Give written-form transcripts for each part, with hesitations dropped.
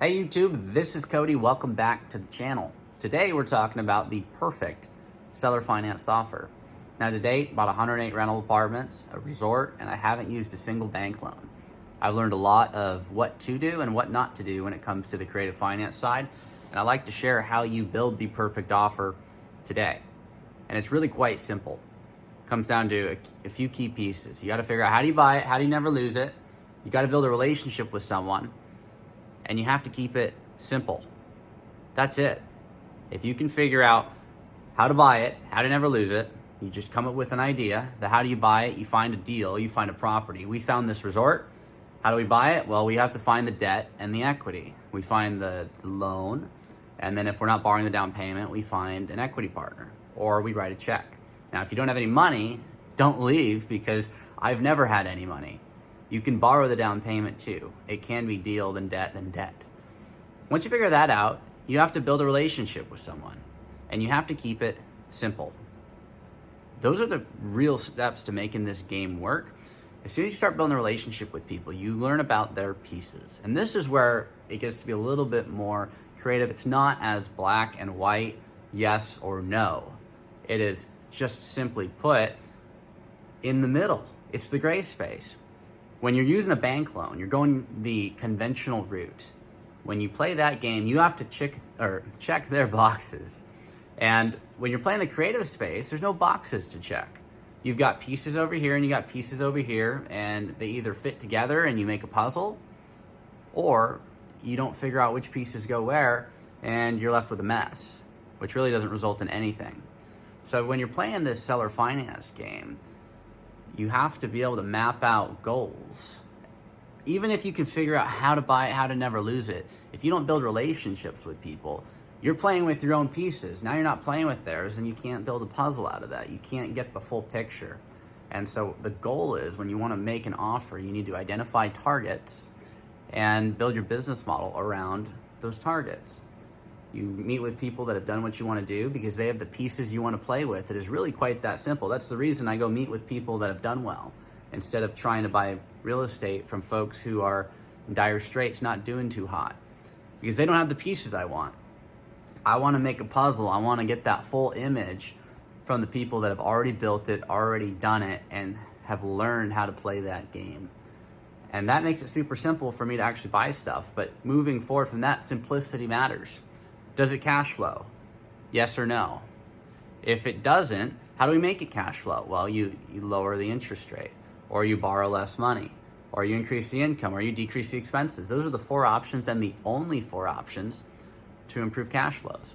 Hey YouTube, this is Cody. Welcome back to the channel. Today we're talking about the perfect seller financed offer. Now to date, bought 108 rental apartments, a resort, and I haven't used a single bank loan. I've learned a lot of what to do and what not to do when it comes to the creative finance side, and I like to share how you build the perfect offer today. And it's really quite simple. It comes down to a few key pieces. You got to figure out how do you buy it, how do you never lose it. You got to build a relationship with someone. And you have to keep it simple. That's it. If you can figure out how to buy it, how to never lose it, you just come up with an idea. How do you buy it? You find a deal, you find a property. We found this resort. How do we buy it? Well, we have to find the debt and the equity. We find the loan, and then if we're not borrowing the down payment, we find an equity partner, or we write a check. Now, if you don't have any money, don't leave, because I've never had any money. You can borrow the down payment too. It can be deal, then debt, then debt. Once you figure that out, you have to build a relationship with someone, and you have to keep it simple. Those are the real steps to making this game work. As soon as you start building a relationship with people, you learn about their pieces. And this is where it gets to be a little bit more creative. It's not as black and white, yes or no. It is just simply put in the middle. It's the gray space. When you're using a bank loan, you're going the conventional route. When you play that game, you have to check their boxes. And when you're playing the creative space, there's no boxes to check. You've got pieces over here and you got pieces over here, and they either fit together and you make a puzzle, or you don't figure out which pieces go where and you're left with a mess, which really doesn't result in anything. So when you're playing this seller finance game, you have to be able to map out goals. Even if you can figure out how to buy it, how to never lose it, if you don't build relationships with people, you're playing with your own pieces. Now you're not playing with theirs, and you can't build a puzzle out of that. You can't get the full picture. And so the goal is, when you want to make an offer, you need to identify targets and build your business model around those targets. You meet with people that have done what you want to do because they have the pieces you want to play with. It is really quite that simple. That's the reason I go meet with people that have done well, instead of trying to buy real estate from folks who are in dire straits, not doing too hot, because they don't have the pieces I want. I want to make a puzzle. I want to get that full image from the people that have already built it, already done it, and have learned how to play that game. And that makes it super simple for me to actually buy stuff. But moving forward from that, simplicity matters. Does it cash flow? Yes or no? If it doesn't, how do we make it cash flow? Well, you lower the interest rate, or you borrow less money, or you increase the income, or you decrease the expenses. Those are the 4 options, and the only 4 options to improve cash flows.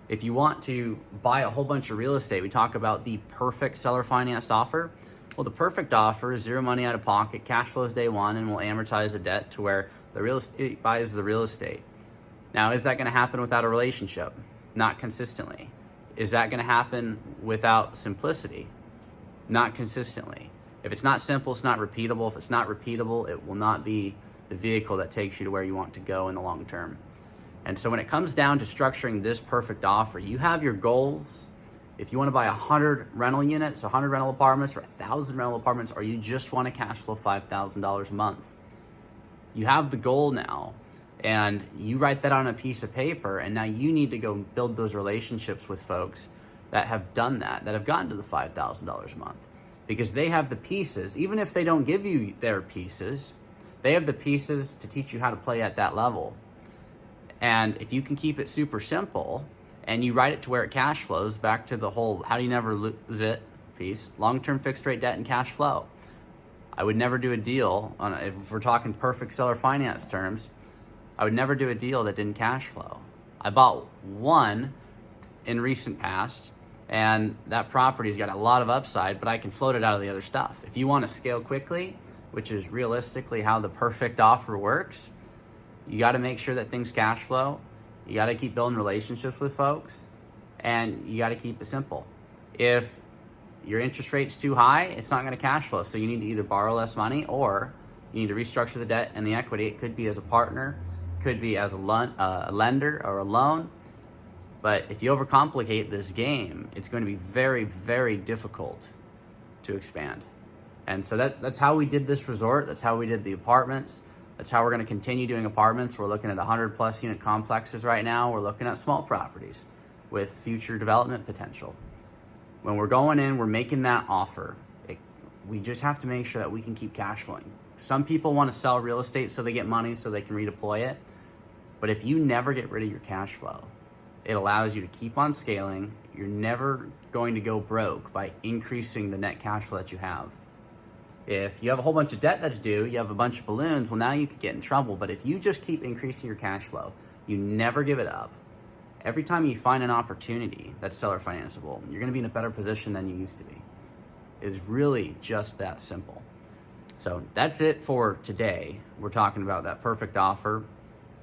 If you want to buy a whole bunch of real estate, we talk about the perfect seller financed offer. Well, the perfect offer is 0 money out of pocket, cash flows day one, and we'll amortize the debt to where the real estate buys the real estate. Now, is that going to happen without a relationship? Not consistently. Is that going to happen without simplicity? Not consistently. If it's not simple, it's not repeatable. If it's not repeatable, it will not be the vehicle that takes you to where you want to go in the long term. And so when it comes down to structuring this perfect offer, you have your goals. If you want to buy 100 rental units, 100 rental apartments, or 1,000 rental apartments, or you just want to cash flow $5,000 a month, you have the goal now. And you write that on a piece of paper, and now you need to go build those relationships with folks that have done that have gotten to the $5,000 a month, because they have the pieces. Even if they don't give you their pieces, they have the pieces to teach you how to play at that level. And if you can keep it super simple and you write it to where it cash flows, back to the whole how do you never lose it piece, long-term fixed rate debt and cash flow. I would never do a deal if we're talking perfect seller finance terms. I would never do a deal that didn't cash flow. I bought one in recent past, and that property's got a lot of upside, but I can float it out of the other stuff. If you want to scale quickly, which is realistically how the perfect offer works, you got to make sure that things cash flow. You got to keep building relationships with folks, and you got to keep it simple. If your interest rate's too high, it's not going to cash flow. So you need to either borrow less money, or you need to restructure the debt and the equity. It could be as a partner, could be as a lender or a loan. But if you overcomplicate this game, it's going to be very, very difficult to expand. And so that's how we did this resort. That's how we did the apartments. That's how we're going to continue doing apartments. We're looking at 100 plus unit complexes right now. We're looking at small properties with future development potential. When we're going in, we're making that offer. We just have to make sure that we can keep cash flowing. Some people want to sell real estate so they get money so they can redeploy it. But if you never get rid of your cash flow, it allows you to keep on scaling. You're never going to go broke by increasing the net cash flow that you have. If you have a whole bunch of debt that's due, you have a bunch of balloons, well, now you could get in trouble. But if you just keep increasing your cash flow, you never give it up. Every time you find an opportunity that's seller financeable, you're going to be in a better position than you used to be. It's really just that simple. So that's it for today. We're talking about that perfect offer.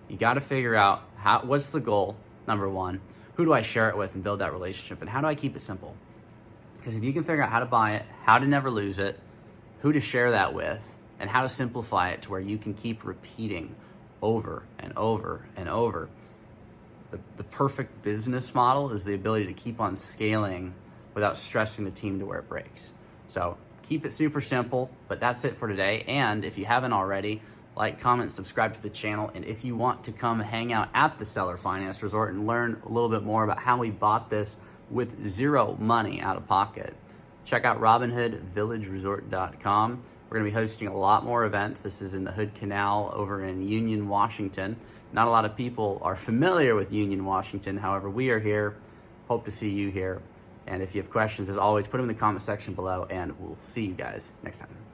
You got to figure out what's the goal, number one. Who do I share it with and build that relationship? And how do I keep it simple? Because if you can figure out how to buy it, how to never lose it, who to share that with, and how to simplify it to where you can keep repeating over and over and over. The perfect business model is the ability to keep on scaling without stressing the team to where it breaks. So keep it super simple, but that's it for today. And if you haven't already, like, comment, subscribe to the channel. And if you want to come hang out at the Seller Finance Resort and learn a little bit more about how we bought this with zero money out of pocket, check out RobinhoodVillageResort.com. We're going to be hosting a lot more events. This is in the Hood Canal over in Union, Washington. Not a lot of people are familiar with Union, Washington. However, we are here. Hope to see you here. And if you have questions, as always, put them in the comment section below, and we'll see you guys next time.